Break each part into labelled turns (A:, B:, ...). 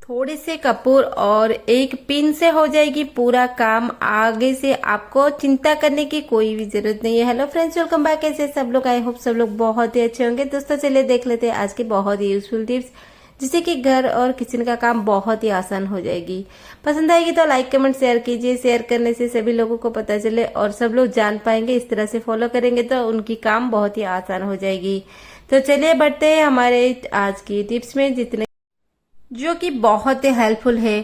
A: थोड़े से कपूर और एक पिन से हो जाएगी पूरा काम। आगे से आपको चिंता करने की कोई भी जरूरत नहीं है। Hello friends, welcome back. कैसे सब लोग? आई होप सब लोग बहुत ही अच्छे होंगे। दोस्तों चलिए देख लेते हैं आज के बहुत ही यूजफुल टिप्स, जिससे कि घर और किचन का काम बहुत ही आसान हो जाएगी। पसंद आएगी तो लाइक कमेंट शेयर कीजिए। शेयर करने से सभी लोगों को पता चले और सब लोग जान पाएंगे। इस तरह से फॉलो करेंगे तो उनकी काम बहुत ही आसान हो जाएगी। तो चलिए बढ़ते हैं हमारे आज की टिप्स में, जितने जो कि बहुत ही हेल्पफुल है।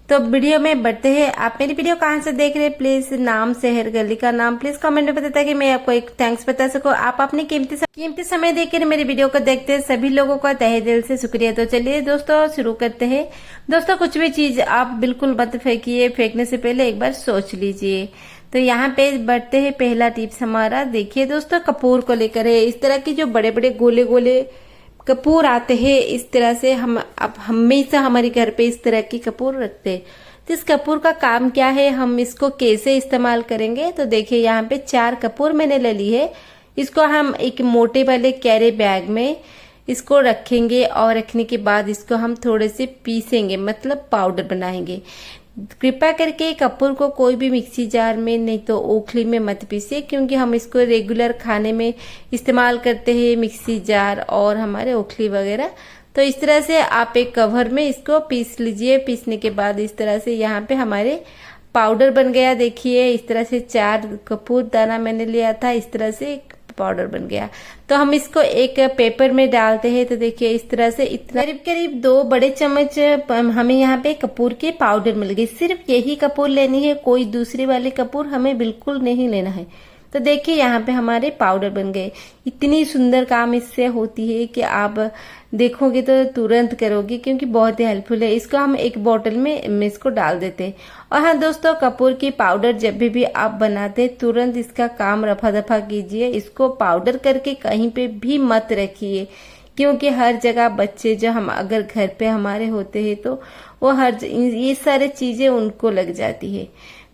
A: तो वीडियो में बढ़ते हैं। आप मेरी वीडियो कहाँ से देख रहे हैं, प्लीज नाम, शहर, गली का नाम प्लीज कमेंट में बताता कि मैं आपको एक थैंक्स बता सकूं। आप अपने कीमती समय देकर मेरी वीडियो को देखते हैं, सभी लोगों का तहे दिल से शुक्रिया। तो चलिए दोस्तों शुरू करते हैं। दोस्तों कुछ भी चीज आप बिल्कुल मत फेंकिए, फेंकने से पहले एक बार सोच लीजिए। तो यहाँ पे बढ़ते हैं। पहला टिप्स हमारा देखिए दोस्तों, कपूर को लेकर है। इस तरह की जो बड़े बड़े गोले गोले कपूर आते हैं, इस तरह से हम अब हमेशा हमारे घर पे इस तरह की कपूर रखते हैं। तो इस कपूर का काम क्या है, हम इसको कैसे इस्तेमाल करेंगे? तो देखिए यहाँ पे 4 कपूर मैंने ले ली है। इसको हम एक मोटे वाले कैरी बैग में इसको रखेंगे और रखने के बाद इसको हम थोड़े से पीसेंगे, मतलब पाउडर बनाएंगे। कृपया करके कपूर को कोई भी मिक्सी जार में नहीं तो ओखली में मत पीसे, क्योंकि हम इसको रेगुलर खाने में इस्तेमाल करते हैं, मिक्सी जार और हमारे ओखली वगैरह। तो इस तरह से आप एक कवर में इसको पीस लीजिए। पीसने के बाद इस तरह से यहाँ पे हमारे पाउडर बन गया। देखिए इस तरह से 4 कपूर दाना मैंने लिया था, इस तरह से पाउडर बन गया। तो हम इसको एक पेपर में डालते हैं। तो देखिए इस तरह से इतना करीब करीब 2 बड़े चम्मच हमें यहाँ पे कपूर के पाउडर मिल गई। सिर्फ यही कपूर लेनी है, कोई दूसरी वाली कपूर हमें बिल्कुल नहीं लेना है। तो देखिए यहाँ पे हमारे पाउडर बन गए। इतनी सुंदर काम इससे होती है कि आप देखोगे तो तुरंत करोगे, क्योंकि बहुत ही हेल्पफुल है। इसको हम एक बोतल में इसको डाल देते हैं। और हाँ दोस्तों, कपूर की पाउडर जब भी आप बनाते हैं, तुरंत इसका काम रफा दफा कीजिए। इसको पाउडर करके कहीं पे भी मत रखिए, क्योंकि हर जगह बच्चे जो हम अगर घर पे हमारे होते हैं तो वो ये सारे चीजें उनको लग जाती है।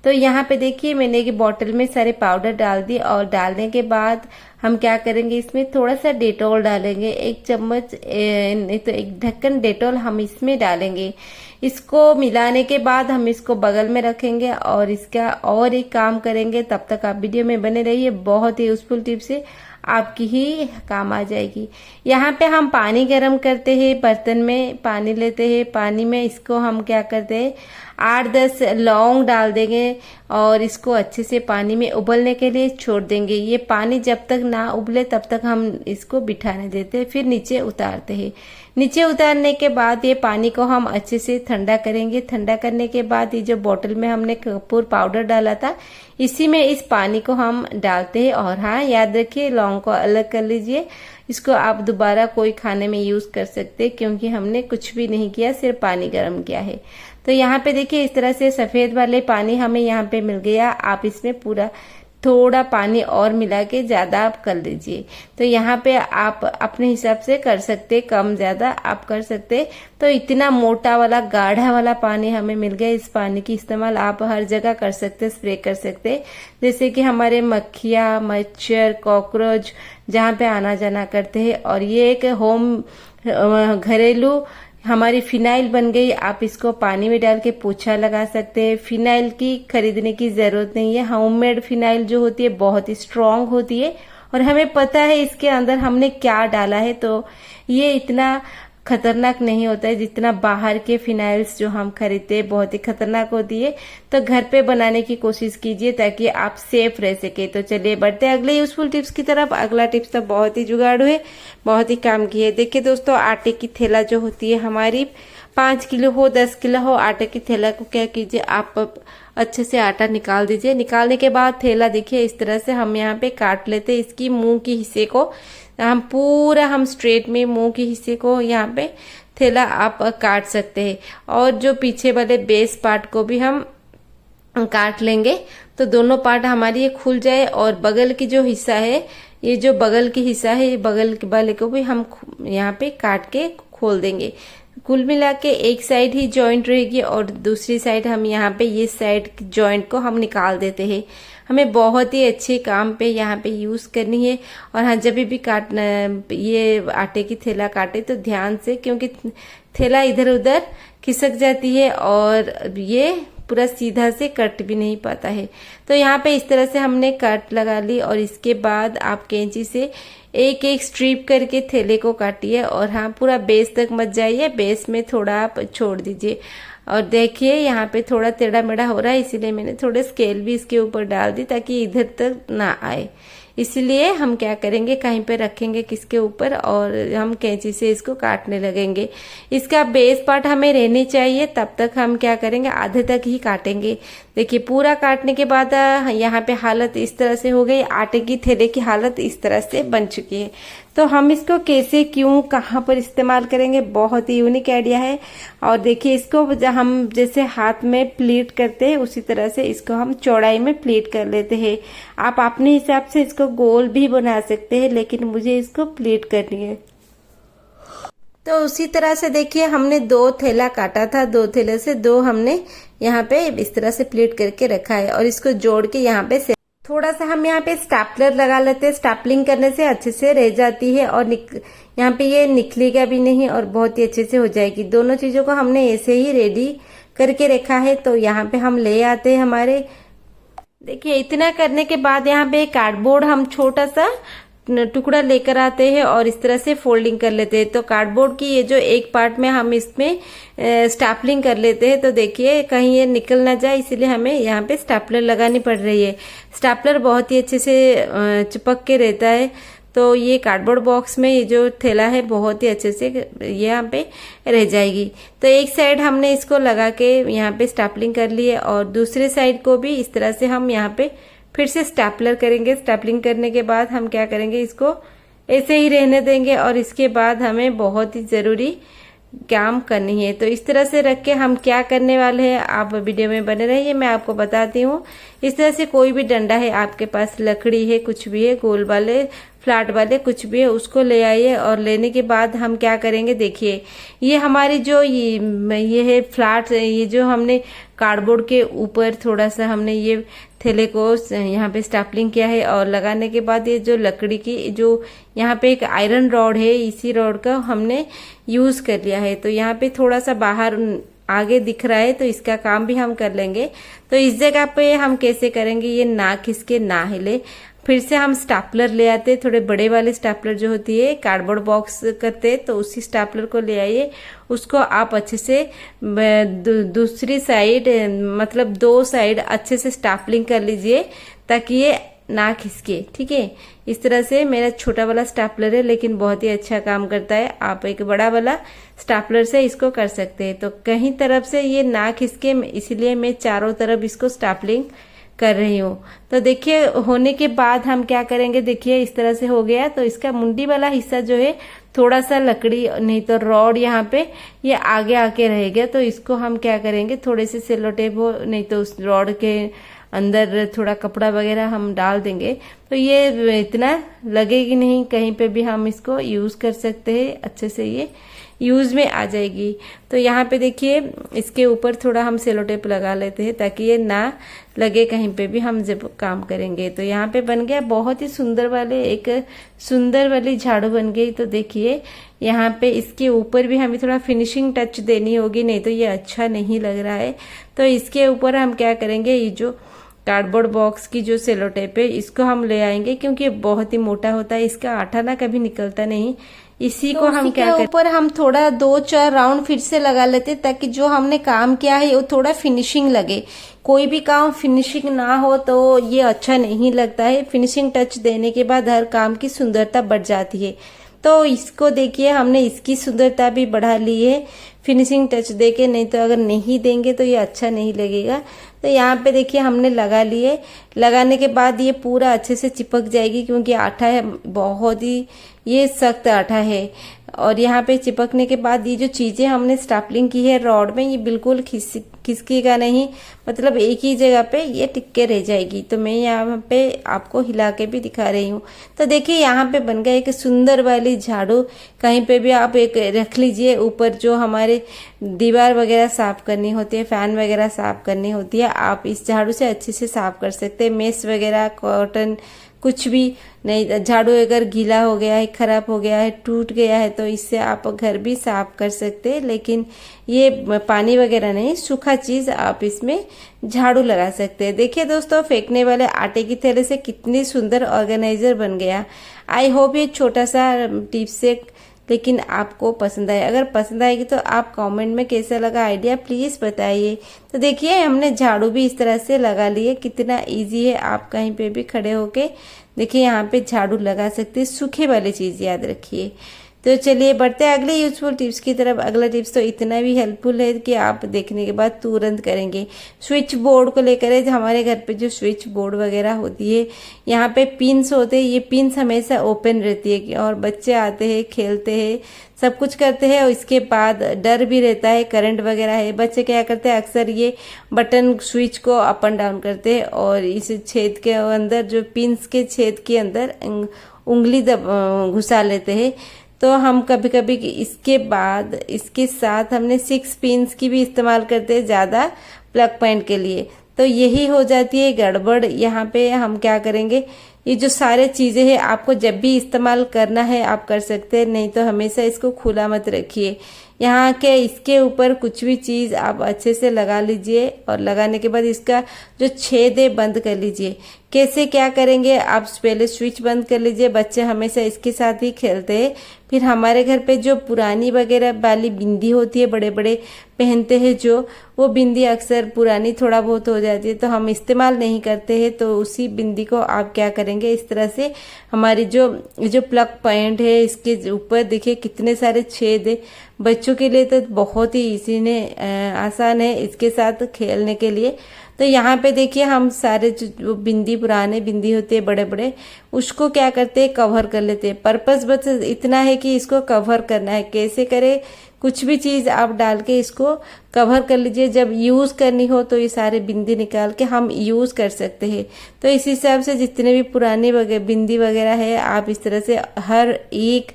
A: तो यहाँ पे देखिए मैंने एक बोतल में सारे पाउडर डाल दिए। और डालने के बाद हम क्या करेंगे, इसमें थोड़ा सा डेटॉल डालेंगे। 1 चम्मच नहीं तो 1 ढक्कन डेटॉल हम इसमें डालेंगे। इसको मिलाने के बाद हम इसको बगल में रखेंगे और इसका और एक काम करेंगे। तब तक आप वीडियो में बने रहिए, बहुत ही यूजफुल टिप्स है, आपकी ही काम आ जाएगी। यहाँ पे हम पानी गर्म करते हैं, बर्तन में पानी लेते हैं। पानी में इसको हम क्या करते हैं, 8-10 लौंग डाल देंगे और इसको अच्छे से पानी में उबलने के लिए छोड़ देंगे। ये पानी जब तक ना उबले तब तक हम इसको बिठाने देते हैं, फिर नीचे उतारते हैं। नीचे उतारने के बाद ये पानी को हम अच्छे से ठंडा करेंगे। ठंडा करने के बाद ये जो बोतल में हमने कपूर पाउडर डाला था, इसी में इस पानी को हम डालते हैं। और हाँ याद रखिए, लौंग को अलग कर लीजिए। इसको आप दोबारा कोई खाने में यूज कर सकते हैं, क्योंकि हमने कुछ भी नहीं किया, सिर्फ पानी गर्म किया है। तो यहाँ पे देखिए इस तरह से सफेद वाले पानी हमें यहाँ पे मिल गया। आप इसमें पूरा थोड़ा पानी और मिला के ज्यादा आप कर लीजिए। तो यहाँ पे आप अपने हिसाब से कर सकते, कम ज्यादा आप कर सकते। तो इतना मोटा वाला गाढ़ा वाला पानी हमें मिल गया। इस पानी की इस्तेमाल आप हर जगह कर सकते, स्प्रे कर सकते, जैसे कि हमारे मक्खियाँ, मच्छर, कॉकरोच जहाँ पे आना जाना करते हैं। और ये एक होम घरेलू हमारी फिनाइल बन गई। आप इसको पानी में डाल के पोछा लगा सकते हैं। फिनाइल की खरीदने की जरूरत नहीं है। होममेड फिनाइल जो होती है बहुत ही स्ट्रांग होती है और हमें पता है इसके अंदर हमने क्या डाला है। तो ये इतना खतरनाक नहीं होता है जितना बाहर के फिनाइल्स जो हम खरीदते हैं, बहुत ही खतरनाक होती है। तो घर पे बनाने की कोशिश कीजिए ताकि आप सेफ रह सके। तो चलिए बढ़ते हैं अगले यूजफुल टिप्स की तरफ। अगला टिप्स तो बहुत ही जुगाड़ू है, बहुत ही काम की है। देखिए दोस्तों, आटे की थैला जो होती है हमारी, 5 किलो हो 10 किलो हो, आटे की थैला को क्या कीजिए, आप अच्छे से आटा निकाल दीजिए। निकालने के बाद थैला देखिए इस तरह से हम यहाँ पे काट लेते हैं। इसकी मुंह के हिस्से को हम स्ट्रेट में मुंह के हिस्से को यहाँ पे थैला आप काट सकते हैं। और जो पीछे वाले बेस पार्ट को भी हम काट लेंगे, तो दोनों पार्ट हमारी ये खुल जाए। और बगल की जो हिस्सा है, ये जो बगल की हिस्सा है, ये बगल वाले को भी हम यहाँ पे काट के खोल देंगे। कुल मिला के एक साइड ही जॉइंट रहेगी और दूसरी साइड हम यहाँ पे ये साइड जॉइंट को हम निकाल देते हैं। हमें बहुत ही अच्छे काम पे यहाँ पे यूज करनी है। और हाँ, जब भी काटना ये आटे की थैला काटे तो ध्यान से, क्योंकि थैला इधर उधर खिसक जाती है और ये पूरा सीधा से कट भी नहीं पाता है। तो यहाँ पे इस तरह से हमने कट लगा ली और इसके बाद आप कैंची से एक एक स्ट्रिप करके थैले को काटिए और हाँ पूरा बेस तक मत जाइए, बेस में थोड़ा आप छोड़ दीजिए। और देखिए यहाँ पे थोड़ा टेढ़ा मेढ़ा हो रहा है, इसीलिए मैंने थोड़े स्केल भी इसके ऊपर डाल दी ताकि इधर तक ना आए। इसलिए हम क्या करेंगे, कहीं पे रखेंगे किसके ऊपर और हम कैंची से इसको काटने लगेंगे। इसका बेस पार्ट हमें रहने चाहिए, तब तक हम क्या करेंगे, आधे तक ही काटेंगे। देखिए पूरा काटने के बाद यहाँ पे हालत इस तरह से हो गई, आटे की थैले की हालत इस तरह से बन चुकी है। तो हम इसको कैसे, क्यों, कहाँ पर इस्तेमाल करेंगे, बहुत ही यूनिक आइडिया है। और देखिए इसको हम जैसे हाथ में प्लीट करते हैं उसी तरह से इसको हम चौड़ाई में प्लीट कर लेते हैं। आप अपने हिसाब से इसको गोल भी बना सकते हैं, लेकिन मुझे इसको प्लीट करनी है। तो उसी तरह से देखिए हमने 2 थैला काटा था, 2 थैले से 2 हमने यहाँ पे इस तरह से प्लीट करके रखा है और इसको जोड़ के यहाँ पे थोड़ा सा हम यहाँ पे स्टैपलर लगा लेते हैं। स्टैपलिंग करने से अच्छे से रह जाती है और यहाँ पे ये निकलेगा भी नहीं और बहुत ही अच्छे से हो जाएगी। दोनों चीजों को हमने ऐसे ही रेडी करके रखा है। तो यहाँ पे हम ले आते हैं हमारे, देखिए इतना करने के बाद यहाँ पे कार्डबोर्ड हम छोटा सा टुकड़ा लेकर आते हैं और इस तरह से फोल्डिंग कर लेते हैं। तो कार्डबोर्ड की ये जो एक पार्ट में हम इसमें स्टैपलिंग कर लेते हैं। तो देखिए कहीं ये निकल ना जाए, इसलिए हमें यहाँ पे स्टैपलर लगानी पड़ रही है। स्टैपलर बहुत ही अच्छे से चिपक के रहता है। तो ये कार्डबोर्ड बॉक्स में ये जो थैला है बहुत ही अच्छे से ये यहाँ पे रह जाएगी। तो एक साइड हमने इसको लगा के यहाँ पे स्टैपलिंग कर ली है और दूसरे साइड को भी इस तरह से हम यहाँ पे फिर से स्टैपलर करेंगे। स्टैपलिंग करने के बाद हम क्या करेंगे, इसको ऐसे ही रहने देंगे और इसके बाद हमें बहुत ही जरूरी काम करनी है। तो इस तरह से रख के हम क्या करने वाले हैं, आप वीडियो में बने रहिए, मैं आपको बताती हूँ। इस तरह से कोई भी डंडा है आपके पास, लकड़ी है, कुछ भी है, गोल वाले, फ्लैट वाले, कुछ भी है, उसको ले आइए। और लेने के बाद हम क्या करेंगे, देखिए ये हमारी जो ये है फ्लैट, ये जो हमने कार्डबोर्ड के ऊपर थोड़ा सा हमने ये थैले को यहाँ पे स्टैपलिंग किया है और लगाने के बाद ये जो लकड़ी की जो यहाँ पे एक आयरन रॉड है, इसी रॉड का हमने यूज कर लिया है। तो यहाँ पे थोड़ा सा बाहर आगे दिख रहा है, तो इसका काम भी हम कर लेंगे। तो इस जगह पे हम कैसे करेंगे, ये ना खिसके ना हिले। फिर से हम स्टैपलर ले आते, थोड़े बड़े वाले स्टैपलर जो होती है कार्डबोर्ड बॉक्स करते, तो उसी स्टैपलर को ले आइए। उसको आप अच्छे से दूसरी साइड, मतलब 2 साइड अच्छे से स्टैपलिंग कर लीजिए ताकि ये ना खिसके। ठीक है, इस तरह से मेरा छोटा वाला स्टैपलर है लेकिन बहुत ही अच्छा काम करता है। आप एक बड़ा वाला स्टैपलर से इसको कर सकते हैं। तो कहीं तरफ से ये ना खिसके, इसलिए मैं चारों तरफ इसको स्टैपलिंग कर रही हूँ। तो देखिए होने के बाद हम क्या करेंगे, देखिए इस तरह से हो गया। तो इसका मुंडी वाला हिस्सा जो है थोड़ा सा लकड़ी नहीं तो रॉड यहाँ पे ये आगे आके रहेगा। तो इसको हम क्या करेंगे, थोड़े से सेलो टेप हो, नहीं तो उस रॉड के अंदर थोड़ा कपड़ा वगैरह हम डाल देंगे तो ये इतना लगेगी नहीं। कहीं पे भी हम इसको यूज कर सकते हैं, अच्छे से ये यूज में आ जाएगी। तो यहाँ पे देखिए इसके ऊपर थोड़ा हम सेलो टेप लगा लेते हैं ताकि ये ना लगे कहीं पे भी हम जब काम करेंगे। तो यहाँ पे बन गया बहुत ही सुंदर वाली झाड़ू बन गई। तो देखिए यहाँ पे इसके ऊपर भी हमें थोड़ा फिनिशिंग टच देनी होगी, नहीं तो ये अच्छा नहीं लग रहा है। तो इसके ऊपर हम क्या करेंगे, ये जो कार्डबोर्ड बॉक्स की जो सेलो टेप है इसको हम ले आएंगे, क्योंकि ये बहुत ही मोटा होता है, इसका आटा ना कभी निकलता नहीं। इसी को हम क्या करें, ऊपर हम थोड़ा 2-4 राउंड फिर से लगा लेते ताकि जो हमने काम किया है वो थोड़ा फिनिशिंग लगे। कोई भी काम फिनिशिंग ना हो तो ये अच्छा नहीं लगता है। फिनिशिंग टच देने के बाद हर काम की सुंदरता बढ़ जाती है। तो इसको देखिए हमने इसकी सुंदरता भी बढ़ा ली है फिनिशिंग टच देके, नहीं तो अगर नहीं देंगे तो ये अच्छा नहीं लगेगा। तो यहाँ पे देखिए हमने लगा लिए, लगाने के बाद ये पूरा अच्छे से चिपक जाएगी, क्योंकि आटा है बहुत ही ये सख्त आटा है। और यहाँ पे चिपकने के बाद ये जो चीजें हमने स्टैपलिंग की है रॉड में, ये बिल्कुल खिसकेगा नहीं, मतलब एक ही जगह पे ये टिक के रह जाएगी। तो मैं यहाँ पे आपको हिला के भी दिखा रही हूँ। तो देखिए यहाँ पे बन गया एक सुंदर वाली झाड़ू। कहीं पे भी आप एक रख लीजिए, ऊपर जो हमारे दीवार वगैरह साफ करनी होती है, फैन वगैरह साफ करनी होती है, आप इस झाड़ू से अच्छे से साफ कर सकते हैं। मेस वगैरह, कॉटन कुछ भी नहीं, झाड़ू अगर गीला हो गया है, खराब हो गया है, टूट गया है, तो इससे आप घर भी साफ कर सकते हैं। लेकिन ये पानी वगैरह नहीं, सूखा चीज आप इसमें झाड़ू लगा सकते हैं। देखिए दोस्तों, फेंकने वाले आटे की थैले से कितनी सुंदर ऑर्गेनाइजर बन गया। आई होप ये छोटा सा टिप्स से लेकिन आपको पसंद आए। अगर पसंद आएगी तो आप कमेंट में कैसा लगा आइडिया प्लीज बताइए। तो देखिए हमने झाड़ू भी इस तरह से लगा लिए, कितना इजी है। आप कहीं पे भी खड़े होके देखिए यहाँ पे झाड़ू लगा सकते हैं। सूखे वाली चीज याद रखिए। तो चलिए बढ़ते हैं अगले यूजफुल टिप्स की तरफ। अगला टिप्स तो इतना भी हेल्पफुल है कि आप देखने के बाद तुरंत करेंगे। स्विच बोर्ड को लेकर है, हमारे घर पे जो स्विच बोर्ड वगैरह होती है, यहाँ पे पिन्स होते हैं, ये पिन्स हमेशा ओपन रहती है और बच्चे आते हैं, खेलते हैं, सब कुछ करते हैं और इसके बाद डर भी रहता है, करंट वगैरह है। बच्चे क्या करते हैं, अक्सर ये बटन स्विच को अप एंड डाउन करते हैं और इस छेद के अंदर, जो पिन्स के छेद के अंदर उंगली घुसा लेते हैं। तो हम कभी कभी इसके बाद इसके साथ हमने 6 पिन्स की भी इस्तेमाल करते हैं ज्यादा प्लग पॉइंट के लिए, तो यही हो जाती है गड़बड़। यहाँ पे हम क्या करेंगे, ये जो सारे चीजें हैं आपको जब भी इस्तेमाल करना है आप कर सकते हैं, नहीं तो हमेशा इसको खुला मत रखिए। यहाँ के इसके ऊपर कुछ भी चीज आप अच्छे से लगा लीजिए और लगाने के बाद इसका जो छेद है बंद कर लीजिए। कैसे क्या करेंगे, आप पहले स्विच बंद कर लीजिए। बच्चे हमेशा इसके साथ ही खेलते हैं। फिर हमारे घर पे जो पुरानी वगैरह वाली बिंदी होती है, बड़े बड़े पहनते हैं जो, वो बिंदी अक्सर पुरानी थोड़ा बहुत हो जाती है तो हम इस्तेमाल नहीं करते हैं। तो उसी बिंदी को आप क्या करेंगे, इस तरह से हमारी जो प्लग पॉइंट है इसके ऊपर देखिए कितने सारे छेद है। बच्चों के लिए तो बहुत ही इजी ने आसान है इसके साथ खेलने के लिए। तो यहाँ पे देखिए हम सारे जो बिंदी, पुराने बिंदी होते हैं बड़े बड़े, उसको क्या करते हैं, कवर कर लेते हैं। पर्पस बस इतना है कि इसको कवर करना है। कैसे करें, कुछ भी चीज आप डाल के इसको कवर कर लीजिए। जब यूज करनी हो तो ये सारे बिंदी निकाल के हम यूज कर सकते हैं। तो इस हिसाब से जितने भी पुरानी बिंदी वगैरह है आप इस तरह से हर एक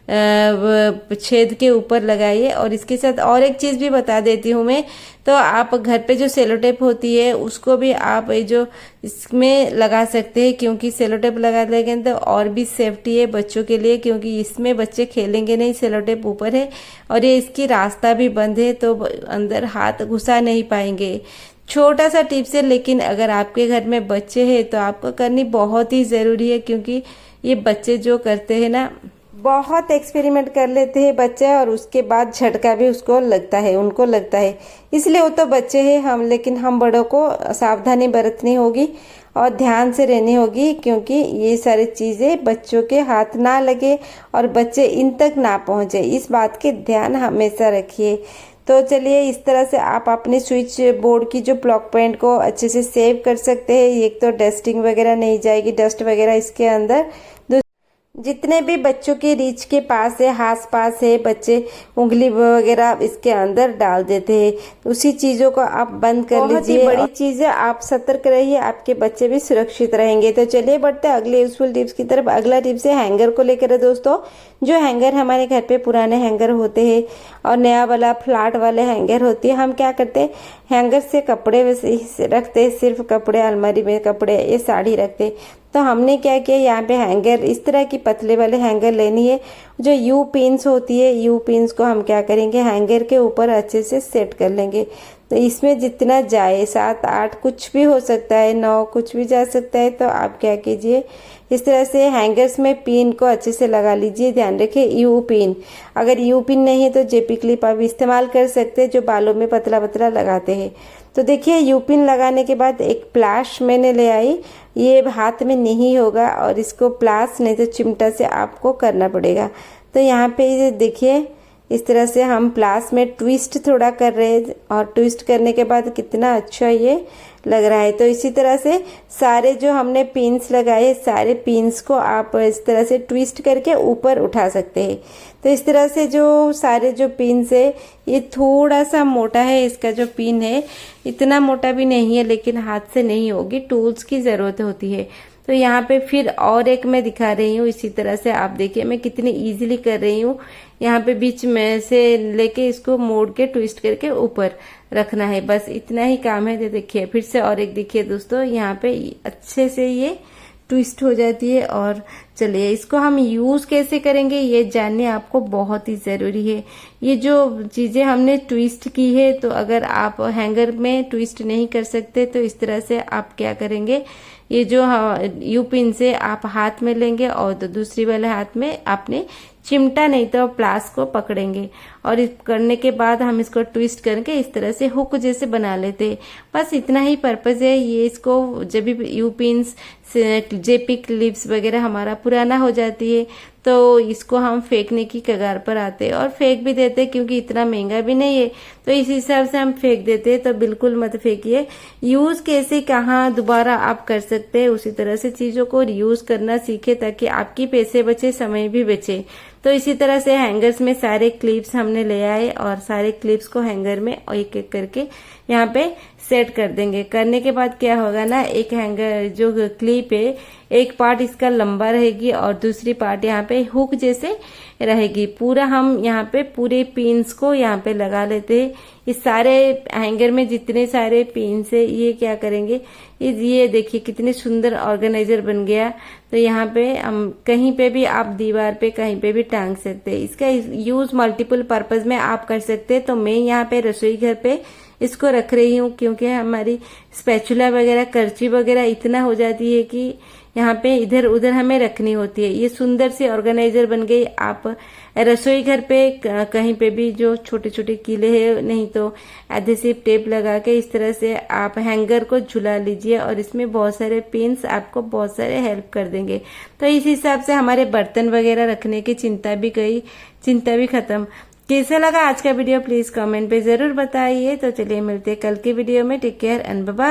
A: छेद के ऊपर लगाइए। और इसके साथ और एक चीज भी बता देती हूँ मैं, तो आप घर पे जो सेलो टेप होती है उसको भी आप जो इसमें लगा सकते हैं, क्योंकि सेलो टेप लगा देंगे तो और भी सेफ्टी है बच्चों के लिए, क्योंकि इसमें बच्चे खेलेंगे नहीं, सेलो टेप ऊपर है और ये इसकी रास्ता भी बंद है तो अंदर हाथ घुसा नहीं पाएंगे। छोटा सा टिप्स है, लेकिन अगर आपके घर में बच्चे हैं तो आपको करनी बहुत ही जरूरी है, क्योंकि ये बच्चे जो करते हैं ना, बहुत एक्सपेरिमेंट कर लेते हैं बच्चे और उसके बाद झटका भी उसको लगता है, उनको लगता है। इसलिए वो तो बच्चे हैं हम, लेकिन हम बड़ों को सावधानी बरतनी होगी और ध्यान से रहनी होगी, क्योंकि ये सारी चीजें बच्चों के हाथ ना लगे और बच्चे इन तक ना पहुंचे, इस बात के ध्यान हमेशा रखिए। तो चलिए इस तरह से आप अपने स्विच बोर्ड की जो प्लग पॉइंट को अच्छे से सेव कर सकते हैं। एक तो डस्टिंग वगैरह नहीं जाएगी, डस्ट वगैरह इसके अंदर। जितने भी बच्चों के रीच के पास है, आस पास है, बच्चे उंगली वगैरह इसके अंदर डाल देते हैं, उसी चीजों को आप बंद कर लीजिए। बड़ी चीज है, आप सतर्क रहिए, आपके बच्चे भी सुरक्षित रहेंगे। तो चलिए बढ़ते हैं अगले यूजफुल टिप्स की तरफ। अगला टिप्स है हैंगर को लेकर है दोस्तों। जो हैंगर हमारे घर पे पुराने हैंगर होते हैं और नया वाला फ्लैट वाले हैंगर होती है, हम क्या करते हैं, हैंगर से कपड़े रखते हैं, सिर्फ कपड़े, अलमारी में कपड़े, ये साड़ी रखते। तो हमने क्या किया, यहाँ पे हैंगर इस तरह की पतले वाले हैंगर लेनी है। जो यू पिन्स होती है, यू पिन्स को हम क्या करेंगे, हैंगर के ऊपर अच्छे से सेट कर लेंगे। तो इसमें जितना जाए, 7, 8 कुछ भी हो सकता है, 9 कुछ भी जा सकता है। तो आप क्या कीजिए, इस तरह से हैंगर्स में पिन को अच्छे से लगा लीजिए। ध्यान रखिए यू पिन, अगर यू पिन नहीं है तो जेपी क्लिप आप इस्तेमाल कर सकते हैं, जो बालों में पतला पतला लगाते हैं। तो देखिए यू पिन लगाने के बाद एक प्लास मैंने ले आई, ये हाथ में नहीं होगा और इसको प्लास नहीं तो चिमटा से आपको करना पड़ेगा। तो यहाँ पे देखिए इस तरह से हम प्लास में ट्विस्ट थोड़ा कर रहे हैं और ट्विस्ट करने के बाद कितना अच्छा ये लग रहा है। तो इसी तरह से सारे जो हमने पिन्स लगाए, सारे पिन्स को आप इस तरह से ट्विस्ट करके ऊपर उठा सकते हैं। तो इस तरह से जो सारे जो पिन्स है, ये थोड़ा सा मोटा है, इसका जो पिन है इतना मोटा भी नहीं है, लेकिन हाथ से नहीं होगी, टूल्स की जरूरत होती है। तो यहाँ पे फिर और एक मैं दिखा रही हूँ, इसी तरह से आप देखिए मैं कितनी इजीली कर रही हूँ। यहाँ पे बीच में से लेके इसको मोड़ के ट्विस्ट करके ऊपर रखना है, बस इतना ही काम है। देखिए फिर से और एक देखिए दोस्तों, यहाँ पे अच्छे से ये ट्विस्ट हो जाती है। और चलिए इसको हम यूज कैसे करेंगे ये जानने आपको बहुत ही जरूरी है। ये जो चीजें हमने ट्विस्ट की है, तो अगर आप हैंगर में ट्विस्ट नहीं कर सकते तो इस तरह से आप क्या करेंगे, ये जो यू पिन से आप हाथ में लेंगे और तो दूसरी वाले हाथ में आपने चिमटा नहीं तो प्लास को पकड़ेंगे, और इस करने के बाद हम इसको ट्विस्ट करके इस तरह से हुक जैसे बना लेते हैं। बस इतना ही पर्पज है। ये इसको जब भी यू पिन्स जेपी क्लिप्स वगैरह हमारा पुराना हो जाती है तो इसको हम फेंकने की कगार पर आते हैं, और फेंक भी देते हैं क्योंकि इतना महंगा भी नहीं है, तो इस हिसाब से हम फेंक देते हैं। तो बिल्कुल मत फेंकिए। यूज कैसे कहाँ दोबारा आप कर सकते हैं, उसी तरह से चीजों को यूज करना सीखे ताकि आपकी पैसे बचे, समय भी बचे। तो इसी तरह से हैंगर्स में सारे क्लिप्स हमने ले आए और सारे क्लिप्स को हैंगर में एक एक करके यहाँ पे सेट कर देंगे। करने के बाद क्या होगा ना, एक हैंगर जो क्लिप है एक पार्ट इसका लंबा रहेगी और दूसरी पार्ट यहाँ पे हुक जैसे रहेगी। पूरा हम यहाँ पे पूरे पिन्स को यहाँ पे लगा लेते हैं। इस सारे हैंगर में जितने सारे पिन्स है ये क्या करेंगे, ये देखिए कितने सुंदर ऑर्गेनाइजर बन गया। तो यहाँ पे हम कहीं पे भी आप दीवार पे कहीं पे भी टांग सकते हैं। इसका यूज मल्टीपल पर्पज में आप कर सकते हैं। तो मैं यहाँ पे रसोई घर पे इसको रख रही हूँ क्योंकि हमारी स्पैचुला वगैरह करची वगैरह इतना हो जाती है कि यहाँ पे इधर उधर हमें रखनी होती है। ये सुंदर सी ऑर्गेनाइजर बन गई। आप रसोई घर पे कहीं पे भी जो छोटे छोटे कीले हैं, नहीं तो एडहेसिव टेप लगा के इस तरह से आप हैंगर को झुला लीजिए और इसमें बहुत सारे पिन्स आपको बहुत सारे हेल्प कर देंगे। तो इस हिसाब से हमारे बर्तन वगैरह रखने की चिंता भी गई, चिंता भी खत्म। कैसा लगा आज का वीडियो प्लीज कमेंट पे जरूर बताइए। तो चलिए मिलते हैं कल की वीडियो में। Take care and bye bye.